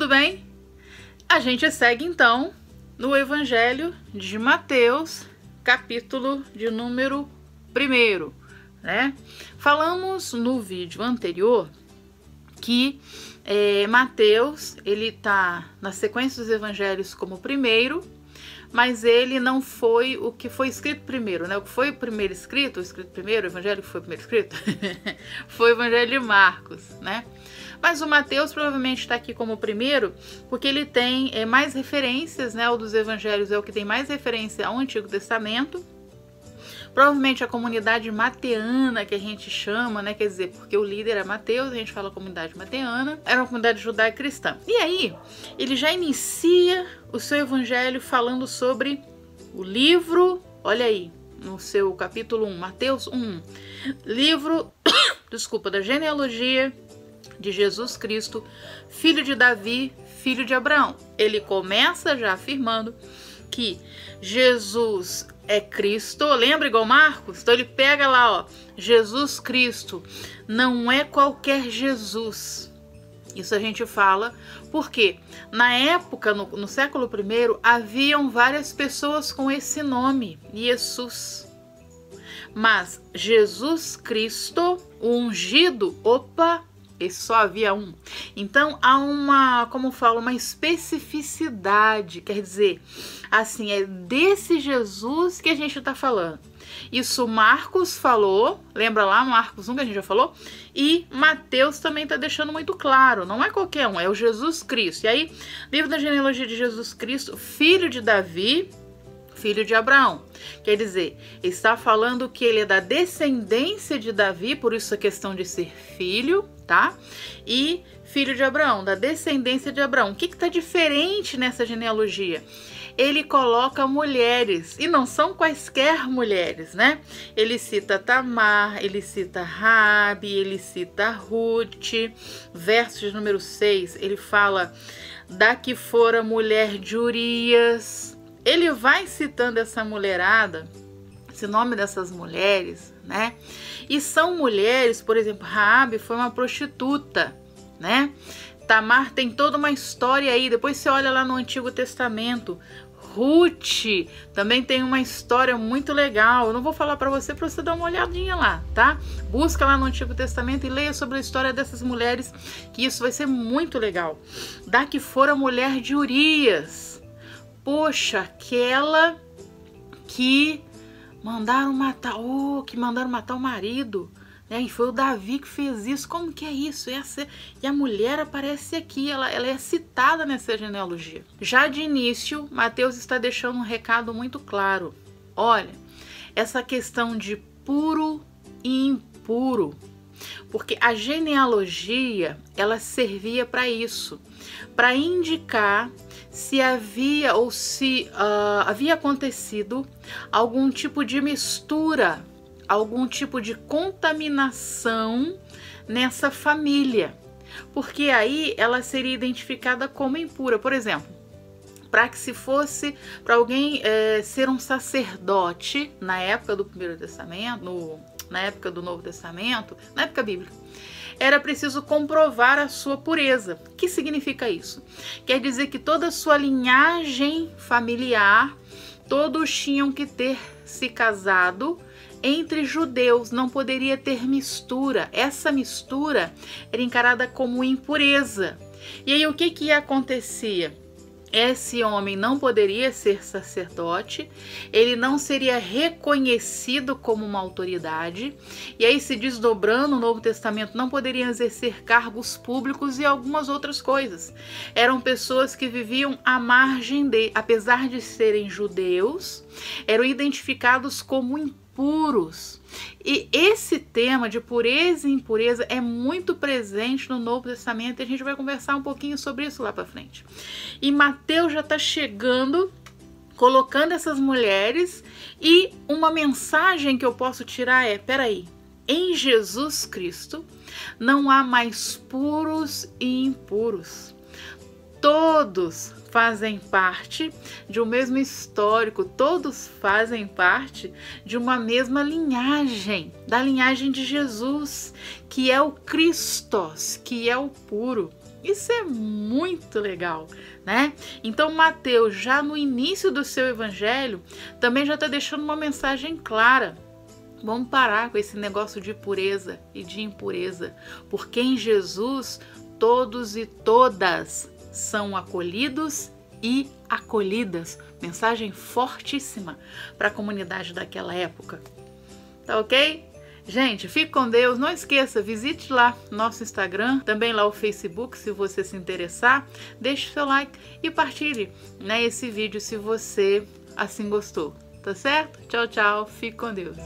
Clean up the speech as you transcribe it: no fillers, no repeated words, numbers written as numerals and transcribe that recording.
tudo bem? A gente segue então no Evangelho de Mateus, capítulo de número 1, né? Falamos no vídeo anterior que Mateus, ele tá na sequência dos evangelhos como o primeiro, mas ele não foi o que foi escrito primeiro, né? O que foi primeiro escrito, o evangelho que foi primeiro escrito, foi o Evangelho de Marcos, né? Mas o Mateus provavelmente está aqui como o primeiro, porque ele tem mais referências, né? O dos evangelhos é o que tem mais referência ao Antigo Testamento. Provavelmente a comunidade mateana, que a gente chama, né? Quer dizer, porque o líder é Mateus, a gente fala comunidade mateana. Era uma comunidade judaica cristã. E aí, ele já inicia o seu evangelho falando sobre o livro, olha aí, no seu capítulo 1, Mateus 1, livro, da genealogia de Jesus Cristo, filho de Davi, filho de Abraão. Ele começa já afirmando que Jesus é Cristo, lembra igual Marcos? Então ele pega lá, ó, Jesus Cristo, não é qualquer Jesus. Isso a gente fala porque na época, no século I, haviam várias pessoas com esse nome, Jesus. Mas Jesus Cristo, o ungido, esse só havia um. Então há uma, como falo, uma especificidade, quer dizer, assim, é desse Jesus que a gente está falando. Isso Marcos falou, lembra lá Marcos 1 que a gente já falou? E Mateus também está deixando muito claro, não é qualquer um, é o Jesus Cristo. E aí, livro da genealogia de Jesus Cristo, filho de Davi, filho de Abraão. Quer dizer, está falando que ele é da descendência de Davi, por isso a questão de ser filho, tá? E filho de Abraão, da descendência de Abraão. O que está diferente nessa genealogia? Ele coloca mulheres, e não são quaisquer mulheres, né? Ele cita Tamar, ele cita Raabe, ele cita Ruth. Verso de número 6, ele fala da que fora mulher de Urias. Ele vai citando essa mulherada, esse nome dessas mulheres, né? E são mulheres, por exemplo, Raabe foi uma prostituta, né? Tamar tem toda uma história aí, depois você olha lá no Antigo Testamento. Ruth também tem uma história muito legal. Eu não vou falar para você dar uma olhadinha lá, tá? Busca lá no Antigo Testamento e leia sobre a história dessas mulheres, que isso vai ser muito legal. Da que fora mulher de Urias. Poxa, aquela que mandaram matar, que mandaram matar o marido, né? E foi o Davi que fez isso. Como que é isso? E a mulher aparece aqui, ela é citada nessa genealogia. Já de início, Mateus está deixando um recado muito claro. Olha, essa questão de puro e impuro, porque a genealogia, ela servia para isso, para indicar se havia ou se havia acontecido algum tipo de mistura, algum tipo de contaminação nessa família, porque aí ela seria identificada como impura. Por exemplo, para que se fosse para alguém ser um sacerdote na época do Primeiro Testamento, na época do Novo Testamento, na época bíblica, era preciso comprovar a sua pureza. O que significa isso? Quer dizer que toda a sua linhagem familiar, todos tinham que ter se casado entre judeus, não poderia ter mistura. Essa mistura era encarada como impureza. E aí o que acontecia? Esse homem não poderia ser sacerdote, ele não seria reconhecido como uma autoridade, e aí se desdobrando, o Novo Testamento não poderia exercer cargos públicos e algumas outras coisas. Eram pessoas que viviam à margem apesar de serem judeus, eram identificados como impuros. E esse tema de pureza e impureza é muito presente no Novo Testamento e a gente vai conversar um pouquinho sobre isso lá para frente. E Mateus já está chegando, colocando essas mulheres, e uma mensagem que eu posso tirar é, peraí, em Jesus Cristo não há mais puros e impuros. Todos fazem parte de um mesmo histórico, todos fazem parte de uma mesma linhagem, da linhagem de Jesus, que é o Christos, que é o puro. Isso é muito legal, né? Então Mateus, já no início do seu evangelho, também já está deixando uma mensagem clara. Vamos parar com esse negócio de pureza e de impureza, porque em Jesus todos e todas são acolhidos e acolhidas. Mensagem fortíssima para a comunidade daquela época. Tá ok? Gente, fique com Deus. Não esqueça, visite lá nosso Instagram, também lá o Facebook, se você se interessar. Deixe seu like e partilhe, né, esse vídeo se você assim gostou. Tá certo? Tchau, tchau. Fique com Deus.